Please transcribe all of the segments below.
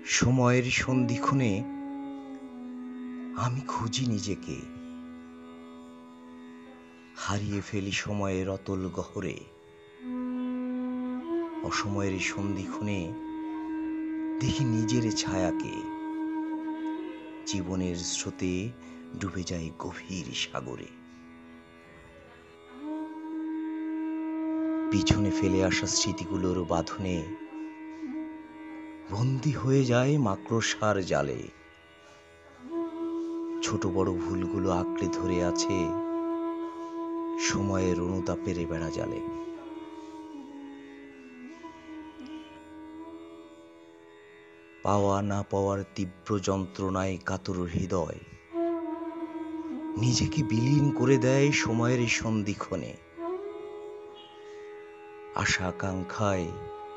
সময়ের সন্ধিক্ষণে আমি খুঁজি নিজেকে, হারিয়ে ফেলি সময়ের অতল গহরে। অসময়ের সন্ধিক্ষণে দেখি নিজের ছায়াকে, জীবনের স্রোতে ডুবে যায় গভীর সাগরে। পিছনে ফেলে আসা স্মৃতিগুলোর বাঁধনে বন্দী হয়ে যায় মাকড়সার জালে। ছোট বড় ভুলগুলো আঁকড়ে ধরে আছে সময়ের অনুতাপের বেড়া জালে। পাওয়া না পাওয়ার তীব্র যন্ত্রণায় কাতর হৃদয় নিজেকে বিলীন করে দেয় সময়ের সন্ধিক্ষণে। আশা আকাঙ্ক্ষায়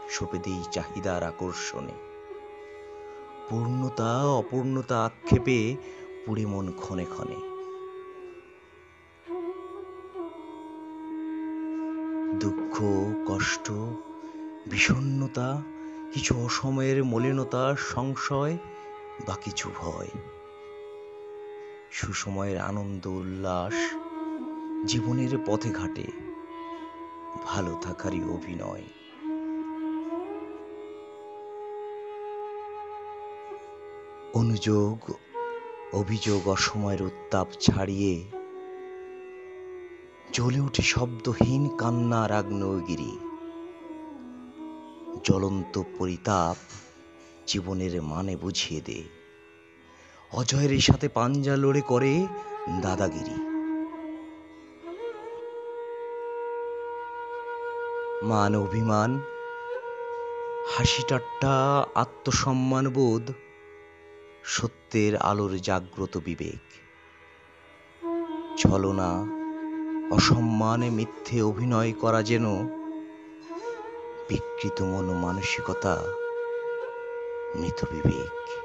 সঁপে দেই চাহিদার আকর্ষণে। পূর্ণতা অপূর্ণতা আক্ষেপে পুড়ে মন ক্ষণে ক্ষণে। দুঃখ কষ্ট বিষণ্ণতা, কিছু অসময়ের মলিনতা, সংশয় বা কিছু ভয়, সুসময়ের আনন্দ উল্লাস, জীবনের পথে ঘাটে ভালো থাকারই অভিনয়। অনুযোগ অভিযোগ অসময়ের উত্তাপ ছাড়িয়ে জ্বলে ওঠে শব্দহীন কান্নার আগ্নেয়গিরি। জ্বলন্ত পরিতাপ জীবনের মানে বুঝিয়ে দে, অজয়ের সাথে পাঞ্জা লড়ে করে দাদাগিরি। মান অভিমান, হাসি ঠাট্টা, আত্মসম্মান বোধ, সত্যের আলোর জাগ্রত বিবেক। ছলনা অসম্মানে মিথ্যে অভিনয় করা যেন বিকৃত মন মানসিকতা, মৃত বিবেক।